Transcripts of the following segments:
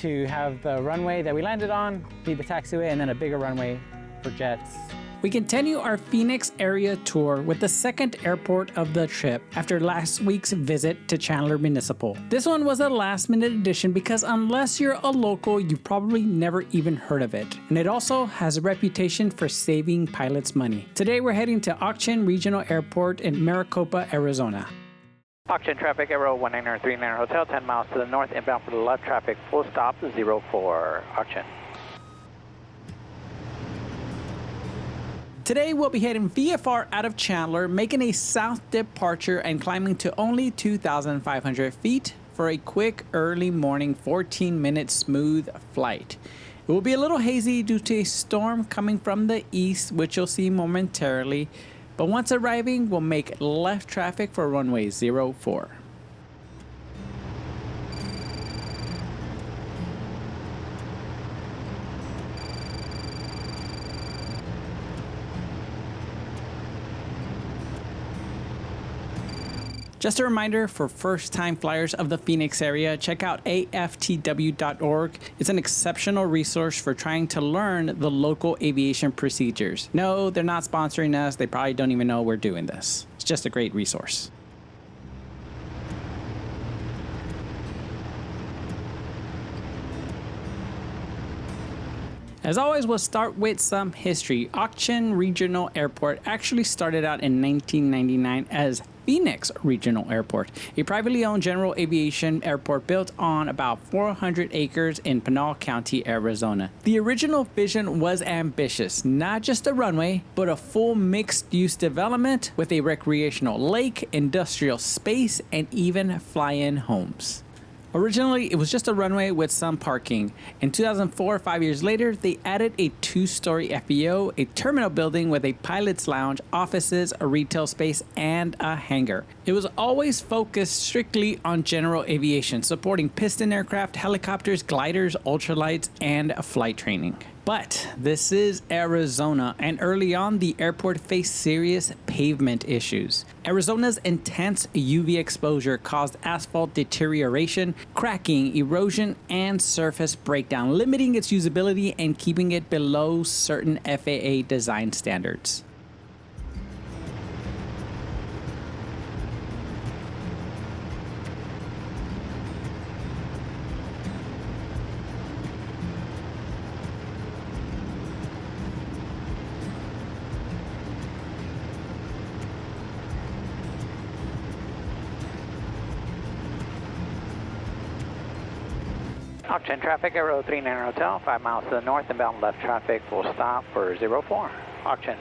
to have the runway that we landed on be the taxiway and then a bigger runway for jets. We continue our Phoenix area tour with the second airport of the trip after last week's visit to Chandler Municipal. This one was a last minute addition because unless you're a local, you've probably never even heard of it. And it also has a reputation for saving pilots money. Today we're heading to Ak-Chin Regional Airport in Maricopa, Arizona. Ak-Chin traffic, Aero 1939 Hotel, 10 miles to the north, inbound for the left traffic, full stop 04, Ak-Chin. Today we'll be heading VFR out of Chandler, making a south departure and climbing to only 2,500 feet for a quick early morning 14-minute smooth flight. It will be a little hazy due to a storm coming from the east, which you'll see momentarily, but once arriving we'll make left traffic for runway 04. Just a reminder for first-time flyers of the Phoenix area, check out AFTW.org. It's an exceptional resource for trying to learn the local aviation procedures. No, they're not sponsoring us. They probably don't even know we're doing this. It's just a great resource. As always, we'll start with some history. Ak-Chin Regional Airport actually started out in 1999 as Phoenix Regional Airport, a privately owned general aviation airport built on about 400 acres in Pinal County, Arizona. The original vision was ambitious, not just a runway, but a full mixed-use development with a recreational lake, industrial space, and even fly-in homes. Originally, it was just a runway with some parking. In 2004, 5 years later, they added a 2-story FBO, a terminal building with a pilot's lounge, offices, a retail space, and a hangar. It was always focused strictly on general aviation, supporting piston aircraft, helicopters, gliders, ultralights, and flight training. But this is Arizona, and early on, the airport faced serious pavement issues. Arizona's intense UV exposure caused asphalt deterioration, cracking, erosion, and surface breakdown, limiting its usability and keeping it below certain FAA design standards. Ak-Chin traffic, Aero 39 Hotel, 5 miles to the north, inbound left traffic, full stop for 04, Ak-Chin.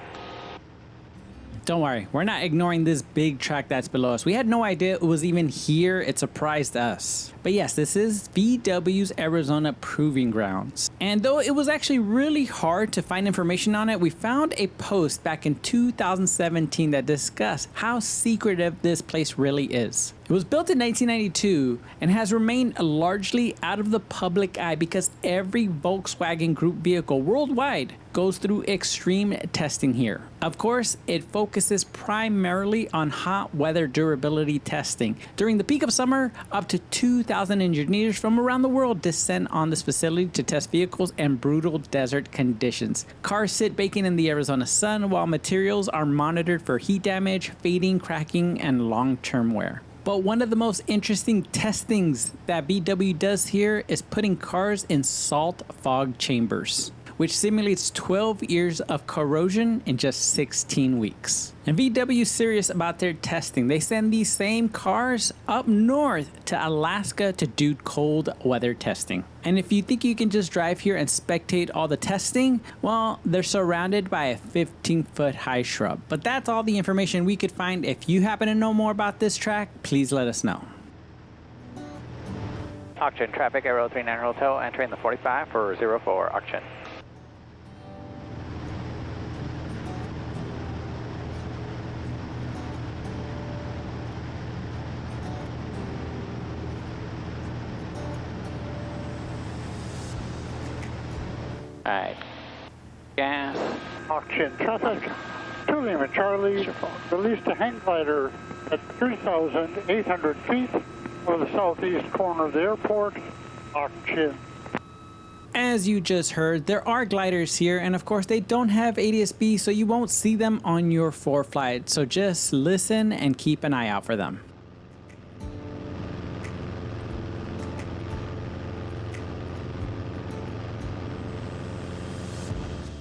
Don't worry, we're not ignoring this big track that's below us. We had no idea it was even here. It surprised us. But yes, this is VW's Arizona Proving Grounds. And though it was actually really hard to find information on it, we found a post back in 2017 that discussed how secretive this place really is. It was built in 1992 and has remained largely out of the public eye because every Volkswagen Group vehicle worldwide goes through extreme testing here. Of course, it focuses primarily on hot weather durability testing. During the peak of summer, up to 2,000 engineers from around the world descend on this facility to test vehicles in brutal desert conditions. Cars sit baking in the Arizona sun while materials are monitored for heat damage, fading, cracking, and long-term wear. But one of the most interesting testings that VW does here is putting cars in salt fog chambers, which simulates 12 years of corrosion in just 16 weeks. And VW is serious about their testing. They send these same cars up north to Alaska to do cold weather testing. And if you think you can just drive here and spectate all the testing, well, they're surrounded by a 15-foot high shrub. But that's all the information we could find. If you happen to know more about this track, please let us know. Ak-Chin traffic, Aero 39 Hotel, entering the 45 for 04, Ak-Chin. Alright. Gas. Ak-Chin traffic. 2 Lima Charlie. Released a hang glider at 3,800 feet over the southeast corner of the airport. Ak-Chin. As you just heard, there are gliders here, and of course they don't have ADS-B, so you won't see them on your flight. So just listen and keep an eye out for them.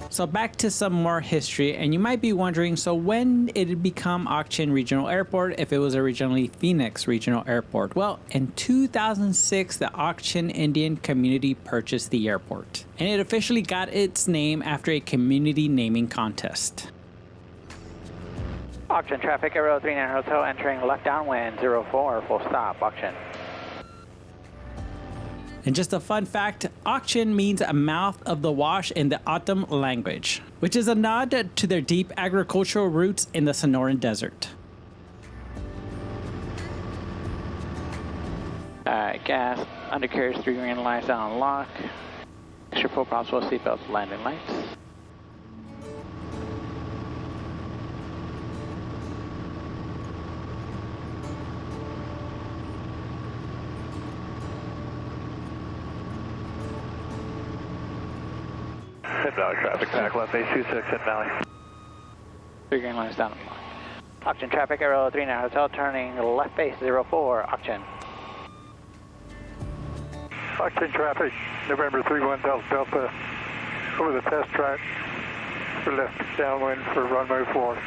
So back to some more history, and you might be wondering, so when did it become Ak-Chin Regional Airport if it was originally Phoenix Regional Airport? Well, in 2006, the Ak-Chin Indian community purchased the airport, and it officially got its name after a community naming contest. Ak-Chin traffic, Aero 39 Hotel entering left downwind 04, full stop, Ak-Chin. And just a fun fact, Ak-Chin means a mouth of the wash in the O'odham language, which is a nod to their deep agricultural roots in the Sonoran Desert. Gas, undercarriage 3 green lights down on lock. Extra full props, full seatbelts, landing lights. Inbound traffic, back left base 26 in Valley. 3 green lights down on lock. Ak-Chin traffic, Aero 39 Hotel turning left base 04, Ak-Chin. Ak-Chin traffic, November 31 Delta, over the test track for left downwind for runway 4.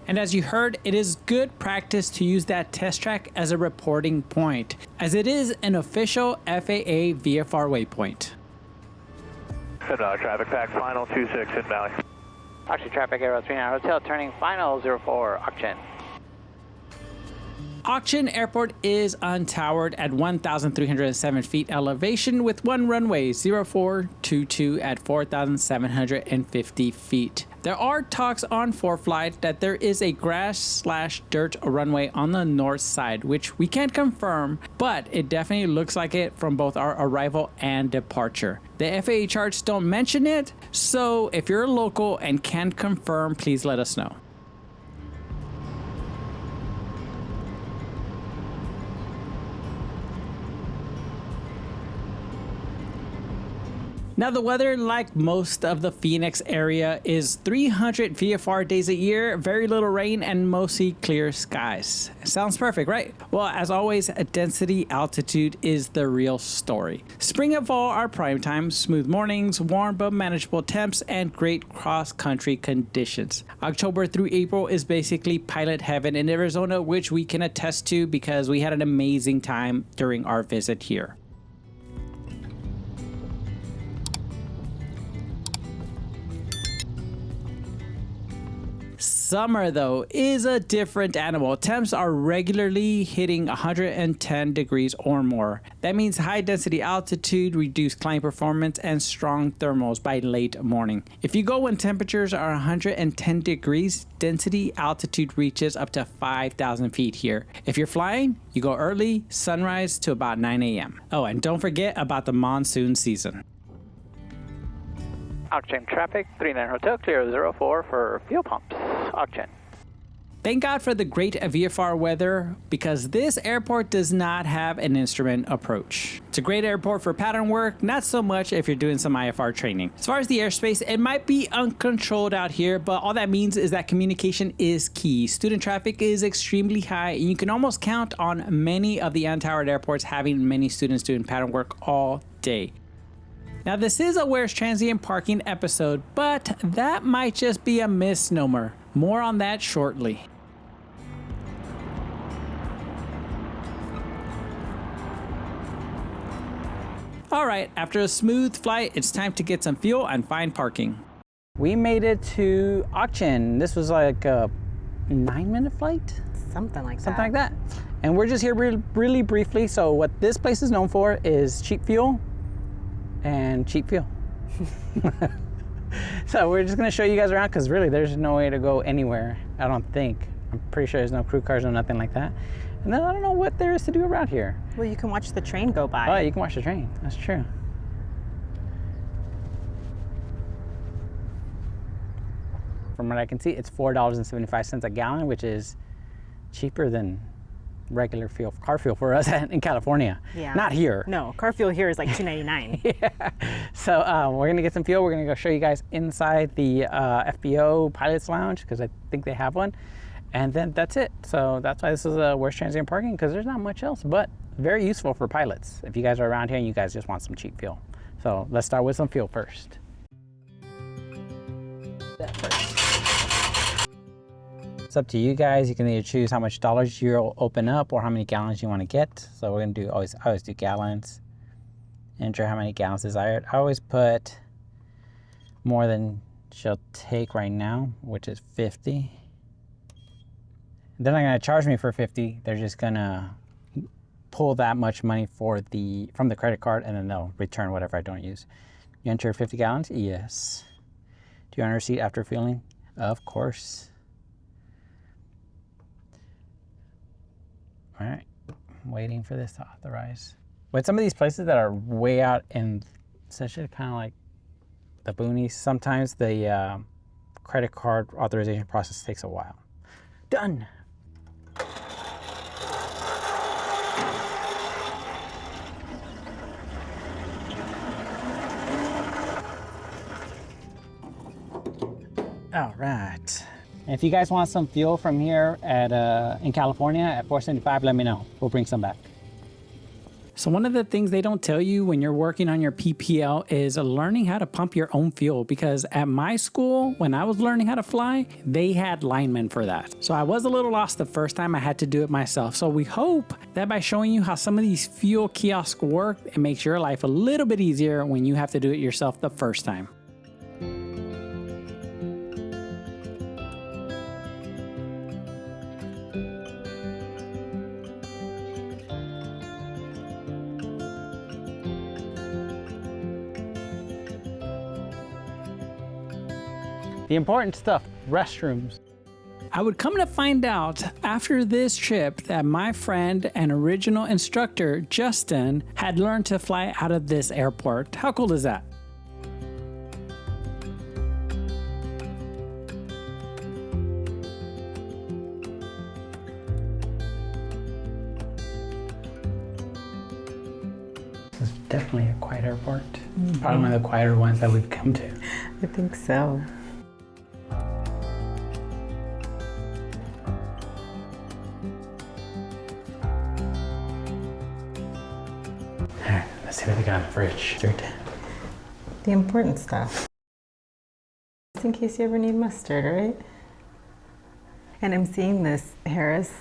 And as you heard, it is good practice to use that test track as a reporting point, as it is an official FAA VFR waypoint. Inbound traffic, pack final 26 in Valley. Ak-Chin traffic, Aero 39 Hotel turning final 04, Ak-Chin. Ak-Chin Airport is untowered at 1,307 feet elevation with one runway 0422 at 4,750 feet. There are talks on ForeFlight that there is a grass/dirt runway on the north side, which we can't confirm, but it definitely looks like it from both our arrival and departure. The FAA charts don't mention it, so if you're a local and can't confirm, please let us know. Now the weather, like most of the Phoenix area, is 300 VFR days a year, very little rain, and mostly clear skies. Sounds perfect, right? Well, as always, density altitude is the real story. Spring and fall are prime time, smooth mornings, warm but manageable temps, and great cross-country conditions. October through April is basically pilot heaven in Arizona, which we can attest to because we had an amazing time during our visit here. Summer, though, is a different animal. Temps are regularly hitting 110 degrees or more. That means high density altitude, reduced climb performance, and strong thermals by late morning. If you go when temperatures are 110 degrees, density altitude reaches up to 5,000 feet here. If you're flying, you go early, sunrise to about 9 a.m. Oh, and don't forget about the monsoon season. Ak-Chin traffic, 39 Hotel, clear 04 for fuel pumps, Ak-Chin. Thank God for the great VFR weather, because this airport does not have an instrument approach. It's a great airport for pattern work, not so much if you're doing some IFR training. As far as the airspace, it might be uncontrolled out here, but all that means is that communication is key. Student traffic is extremely high, and you can almost count on many of the untowered airports having many students doing pattern work all day. Now this is a Where's Transient Parking episode, but that might just be a misnomer. More on that shortly. Alright, after a smooth flight, it's time to get some fuel and find parking. We made it to Ak-Chin. This was like a 9-minute flight? Something like Something like that. And we're just here really briefly. So what this place is known for is cheap fuel and cheap fuel. So we're just gonna show you guys around because really there's no way to go anywhere, I don't think. I'm pretty sure there's no crew cars, no nothing like that. And then I don't know what there is to do around here. Well, you can watch the train go by. Oh, you can watch the train, that's true. From what I can see, it's $4.75 a gallon, which is cheaper than regular fuel, car fuel for us in California. Yeah. Not here. No, car fuel here is like $2.99. Yeah. So we're gonna get some fuel. We're gonna go show you guys inside the FBO Pilots Lounge because I think they have one. And then that's it. So that's why this is Where's Transient Parking, because there's not much else, but very useful for pilots if you guys are around here and you guys just want some cheap fuel. So let's start with some fuel first. It's up to you guys. You can either choose how much dollars you'll open up or how many gallons you want to get. So we're gonna do I always do gallons. Enter how many gallons desired. I always put more than she'll take right now, which is 50. They're not gonna charge me for 50. They're just gonna pull that much money from the credit card, and then they'll return whatever I don't use. You enter 50 gallons? Yes. Do you want a receipt after fueling? Of course. All right, I'm waiting for this to authorize. With some of these places that are way out in, essentially kind of like the boonies, sometimes the credit card authorization process takes a while. Done. All right. If you guys want some fuel from here at in California at 475, let me know. We'll bring some back. So one of the things they don't tell you when you're working on your PPL is learning how to pump your own fuel, because at my school, when I was learning how to fly, they had linemen for that. So I was a little lost the first time. I had to do it myself. So we hope that by showing you how some of these fuel kiosks work, it makes your life a little bit easier when you have to do it yourself the first time. The important stuff, restrooms. I would come to find out after this trip that my friend and original instructor, Justin, had learned to fly out of this airport. How cool is that? This is definitely a quiet airport. Probably one of the quieter ones that we've come to. I think so. Let's see what they got in the fridge. The important stuff. Just in case you ever need mustard, right? And I'm seeing this Harris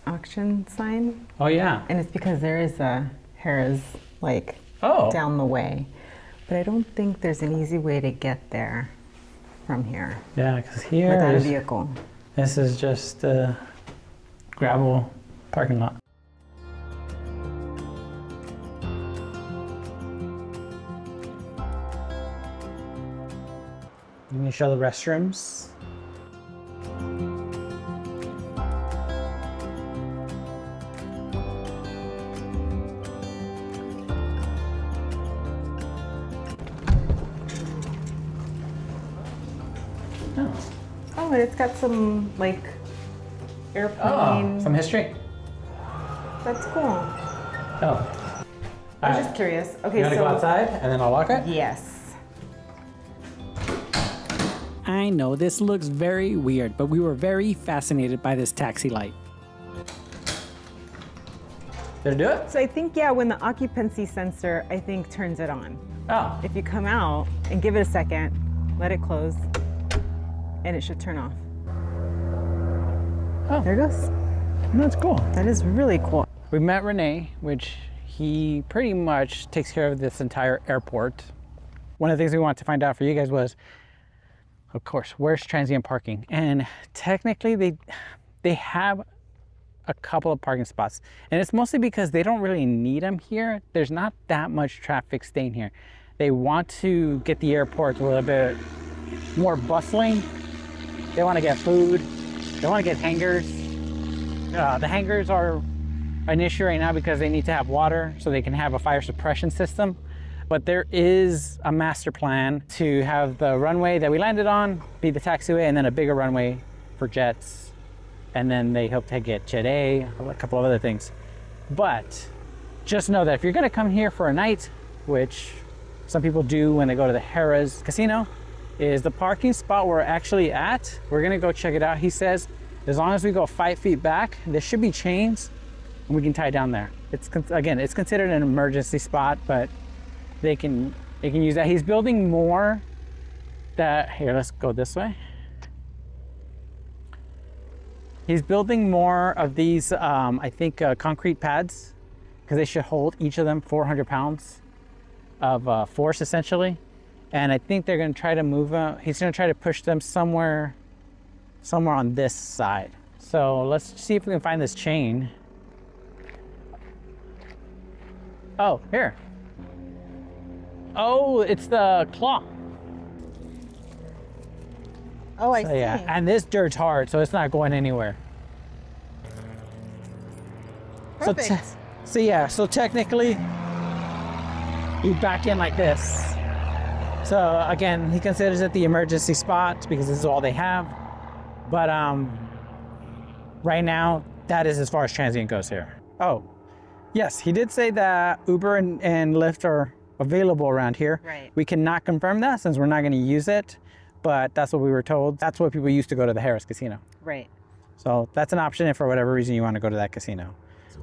auction sign. Oh yeah. And it's because there is a Harris like down the way. But I don't think there's an easy way to get there from here. Yeah, because here without a vehicle. This is just a gravel parking lot. Let me show the restrooms. Oh, and it's got some like airplane. Some history. That's cool. Oh. I was just curious. Okay, you want to go outside and then I'll lock it? Yes. I know this looks very weird, but we were very fascinated by this taxi light. Did it do it? So I think, yeah, when the occupancy sensor, I think, turns it on. Oh. If you come out and give it a second, let it close, and it should turn off. Oh. There it goes. That's cool. That is really cool. We met Renee, which he pretty much takes care of this entire airport. One of the things we wanted to find out for you guys was, of course, where's transient parking? And technically they have a couple of parking spots, and it's mostly because they don't really need them here. There's not that much traffic staying here. They want to get the airport a little bit more bustling. They want to get food. They want to get hangars. The hangars are an issue right now because they need to have water so they can have a fire suppression system. But there is a master plan to have the runway that we landed on be the taxiway, and then a bigger runway for jets and then they hope to get Jet A, a couple of other things. But just know that if you're gonna come here for a night, which some people do when they go to the Harrah's Casino, is the parking spot we're actually at. We're gonna go check it out. He says, as long as we go 5 feet back, there should be chains and we can tie down there. Again, it's considered an emergency spot, but they can use that. He's building more here, let's go this way. He's building more of these, I think, concrete pads, because they should hold each of them 400 pounds of force, essentially. And I think they're going to try to move them. He's going to try to push them somewhere on this side. So let's see if we can find this chain. Oh, here. Oh, it's the claw. Oh, I see. Yeah, and this dirt's hard, so it's not going anywhere. Perfect. So technically, you back in like this. So again, he considers it the emergency spot because this is all they have. But right now, that is as far as Transient goes here. Oh, yes, he did say that Uber and Lyft are available around here. Right. We cannot confirm that since we're not going to use it, but that's what we were told. That's what people used to go to the Harrah's Casino. Right. So that's an option if for whatever reason you want to go to that casino.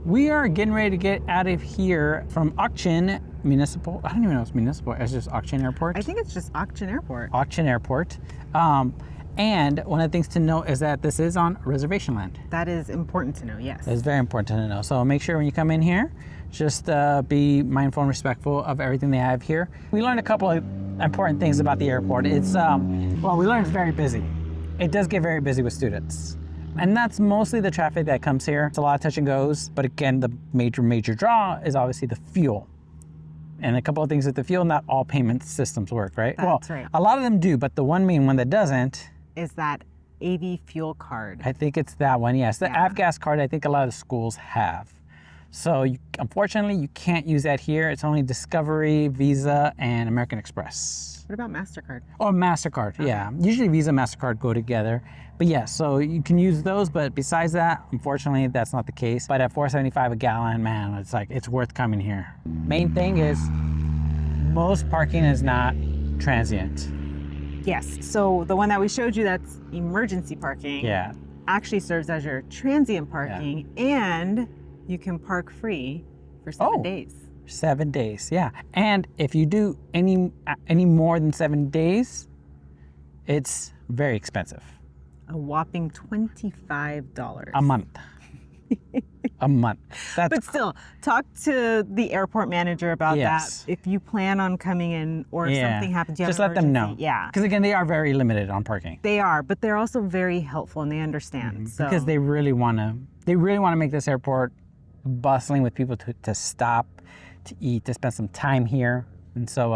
We are getting ready to get out of here from Ak-Chin Municipal. I don't even know if it's Municipal. It's just Ak-Chin Airport. I think it's just Ak-Chin Airport. Ak-Chin Airport. And one of the things to note is that this is on reservation land. That is important to know, yes. It's very important to know. So make sure when you come in here, just be mindful and respectful of everything they have here. We learned a couple of important things about the airport. It's, well, we learned it's very busy. It does get very busy with students. And that's mostly the traffic that comes here. It's a lot of touch and goes. But again, the major draw is obviously the fuel. And a couple of things with the fuel, not all payment systems work, right? That's right. A lot of them do, but the one main one that doesn't is that AV fuel card. I think it's that one, yes. The avgas card, I think a lot of schools have. So unfortunately, you can't use that here. It's only Discovery, Visa, and American Express. What about MasterCard? Oh, MasterCard, yeah. Usually Visa and MasterCard go together. But yeah, so you can use those, but besides that, unfortunately, that's not the case. But at $4.75 a gallon, man, it's like, it's worth coming here. Main thing is, most parking is not transient. Yes, so the one that we showed you that's emergency parking actually serves as your transient parking, and you can park free for 7 days. 7 days, yeah. And if you do any more than 7 days, it's very expensive. A whopping $25 a month. A month. But still, talk to the airport manager about that. If you plan on coming in or if something happens, you have just let them know. Yeah. Because again, they are very limited on parking. They are, but they're also very helpful and they understand. So. Because they really want to make this airport bustling with people to stop, to eat, to spend some time here. And so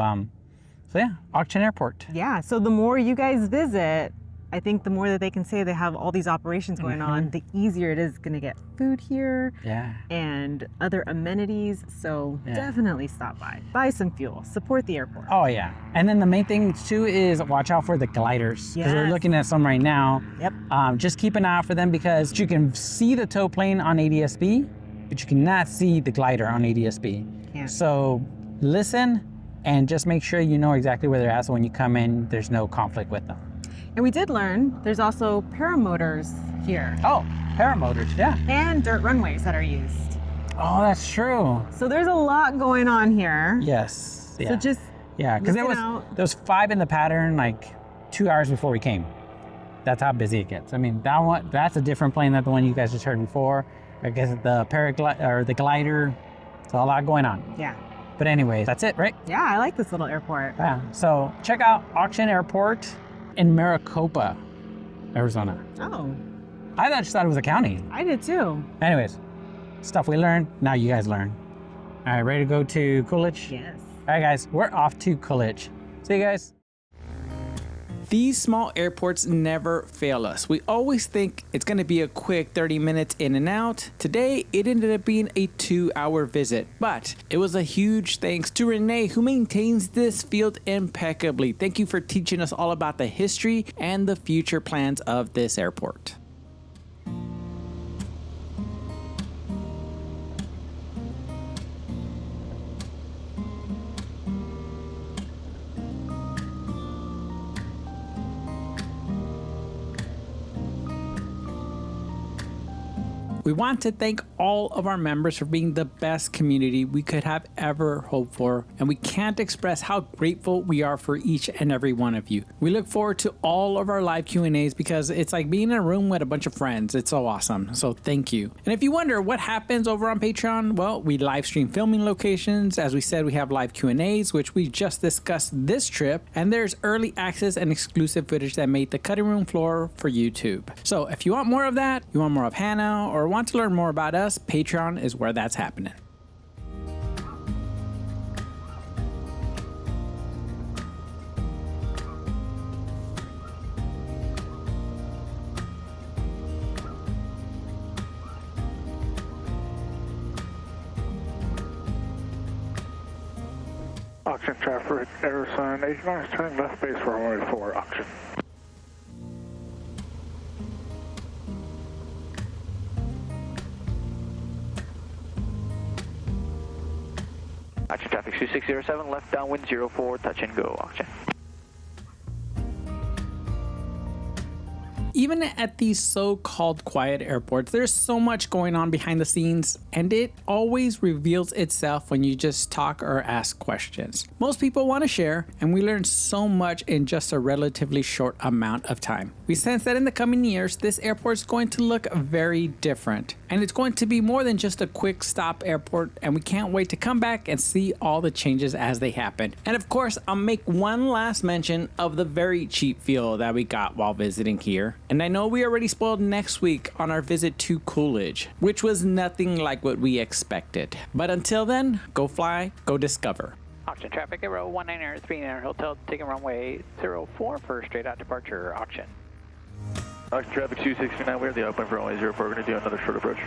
yeah, Ak-Chin Airport. Yeah, so the more you guys visit, I think the more that they can say they have all these operations going on, the easier it is going to get food here and other amenities. So definitely stop by, buy some fuel, support the airport. Oh yeah. And then the main thing too is watch out for the gliders. Because we're looking at some right now. Yep. Just keep an eye out for them because you can see the tow plane on ADSB, but you cannot see the glider on ADSB. Can't. So listen and just make sure you know exactly where they're at so when you come in, there's no conflict with them. And we did learn there's also paramotors here. Oh, paramotors, yeah. And dirt runways that are used. Oh, that's true. So there's a lot going on here. Yes. Yeah. So just because there was 5 in the pattern like 2 hours before we came. That's how busy it gets. I mean, that's a different plane than the one you guys just heard before. I guess the glider. It's a lot going on. Yeah. But anyways, that's it, right? Yeah, I like this little airport. Yeah. So check out Ak-Chin Airport in Maricopa, Arizona. Oh. I just thought it was a county. I did too. Anyways, stuff we learned, now you guys learn. All right, ready to go to Coolidge? Yes. All right, guys, we're off to Coolidge. See you guys. These small airports never fail us. We always think it's going to be a quick 30 minutes in and out. Today, it ended up being a 2-hour visit, but it was a huge thanks to Renee who maintains this field impeccably. Thank you for teaching us all about the history and the future plans of this airport. We want to thank all of our members for being the best community we could have ever hoped for, and we can't express how grateful we are for each and every one of you. We look forward to all of our live Q&As because it's like being in a room with a bunch of friends. It's so awesome. So thank you. And if you wonder what happens over on Patreon, well, we live stream filming locations. As we said, we have live Q&As, which we just discussed this trip, and there's early access and exclusive footage that made the cutting room floor for YouTube. So if you want more of that, you want more of Hannah, or want to learn more about us, Patreon is where that's happening. Ak-Chin traffic, error sign 89 is turning left base for runway 4, Ak-Chin. Ak-Chin traffic 2607, left downwind 04, touch and go, Ak-Chin. Even at these so-called quiet airports, there's so much going on behind the scenes, and it always reveals itself when you just talk or ask questions. Most people want to share, and we learn so much in just a relatively short amount of time. We sense that in the coming years, this airport is going to look very different, and it's going to be more than just a quick stop airport, and we can't wait to come back and see all the changes as they happen. And of course, I'll make one last mention of the very cheap feel that we got while visiting here. And I know we already spoiled next week on our visit to Coolidge, which was nothing like what we expected. But until then, go fly, go discover. Ak-Chin traffic, Aero 1939 Hotel, taking runway 04 for straight out departure, Ak-Chin. Ak-Chin traffic 269, we're the open for runway 04. We're going to do another short approach.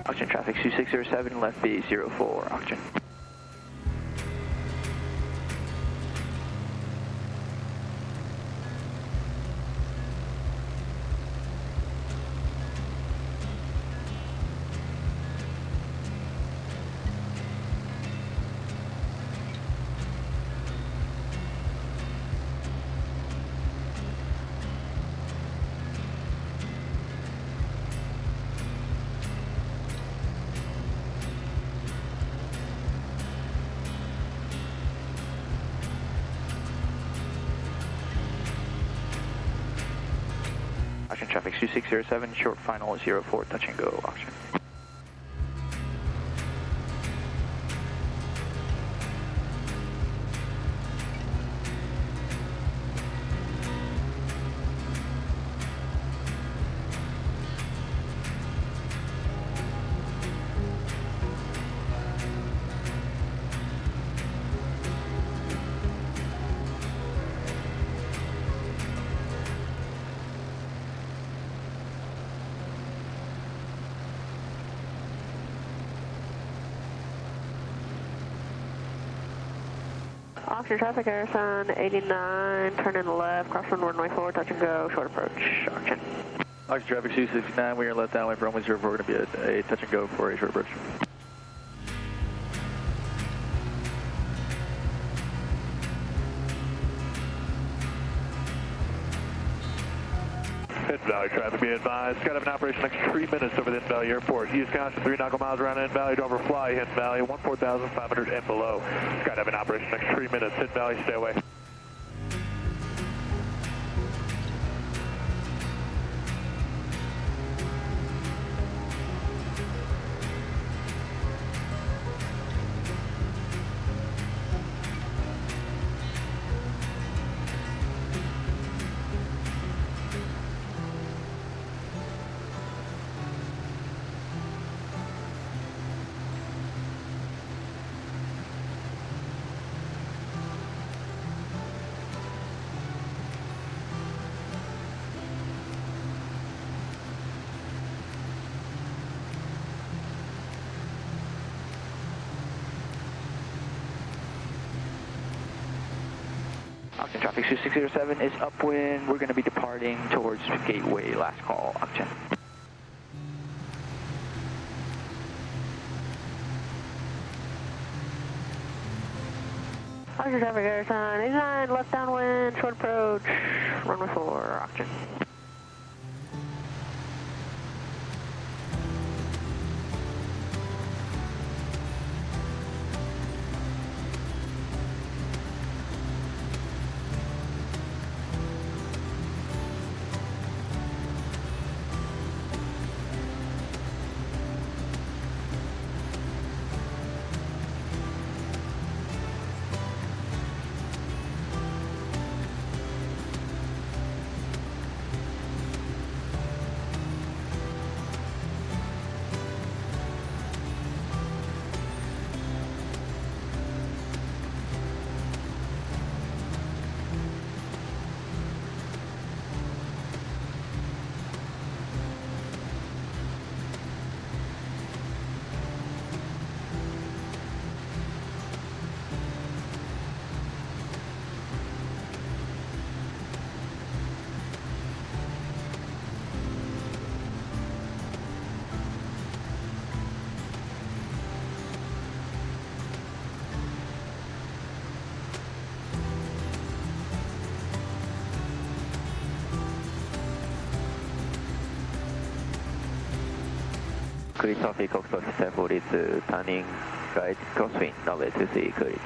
Ak-Chin traffic 2607, left base 04, Ak-Chin. Ak-Chin traffic 2607, short final 04, touch and go, Ak-Chin. Ak-Chin traffic, Airsun 89, turning left, crossing runway 4, touch and go, short approach, Ak-Chin. Ak-Chin traffic 269, we are left downwind for runway 04. We're going to be a touch and go for a short approach. Hidden Valley traffic, be advised. Got to have an operation next 3 minutes over the Hidden Valley Airport. East Wisconsin, 3 nautical miles around Hidden Valley. Don't overfly Hidden Valley, 14,500 and below. Got to have an operation next 3 minutes. Hidden Valley, stay away. Ak-Chin traffic 2607 is upwind. We're going to be departing towards Gateway. Last call, Ak-Chin. Ak-Chin traffic, Airspace 89, left downwind, short approach, runway 4, Ak-Chin. Coolidge traffic, Oxford 1042, turning right, crosswind, runway 23, Coolidge.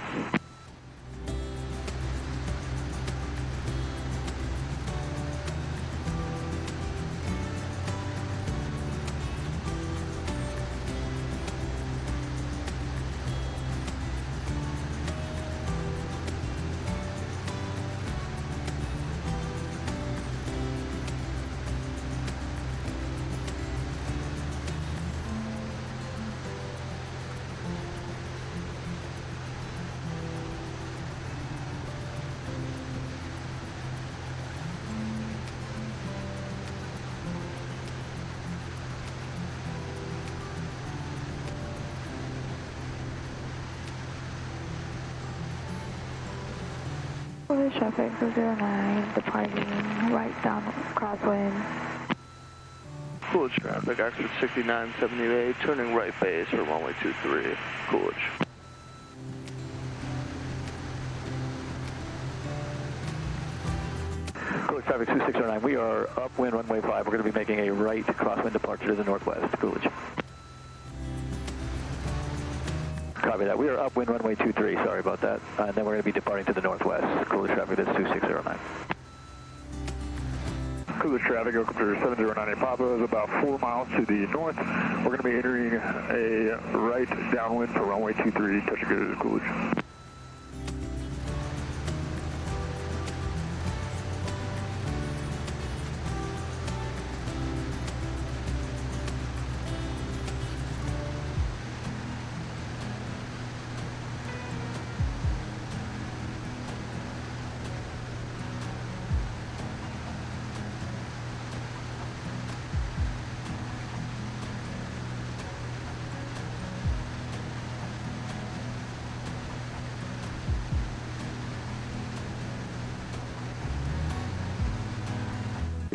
Coolidge traffic 209, departing right down crosswind. Coolidge traffic, exit 6978, turning right base for runway 23, Coolidge. Coolidge traffic 2609, we are upwind runway 5. We're going to be making a right crosswind departure to the northwest, Coolidge. Copy that. We are upwind runway 23, sorry about that. And then we're going to be departing to the northwest. Coolidge traffic, that's 2609. Coolidge traffic, helicopter 7098 Papa is about 4 miles to the north. We're going to be entering a right downwind for runway 23, touch and go to Coolidge.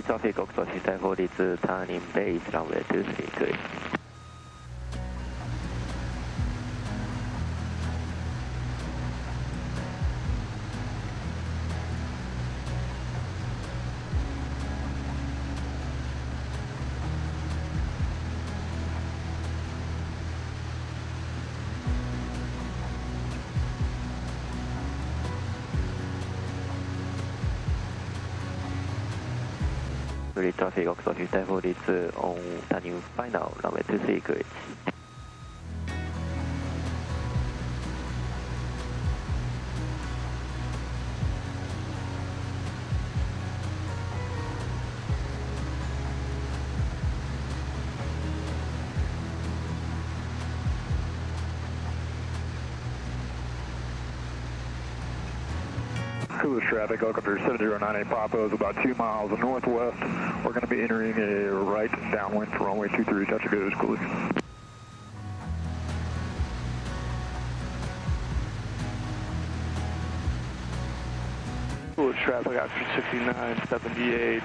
Traffic, Oxford 1042, turning base, runway 23, Coolidge. Coolidge traffic, Oxford 1042 on turning final, runway 23, Coolidge. Coolidge traffic, helicopter 7098 Papa is about 2 miles northwest. We're going to be entering a right downwind for runway 23, touch and go to Coolidge. Coolidge traffic, Ak-Chin 69, 78,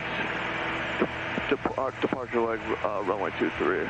departure leg, runway 23.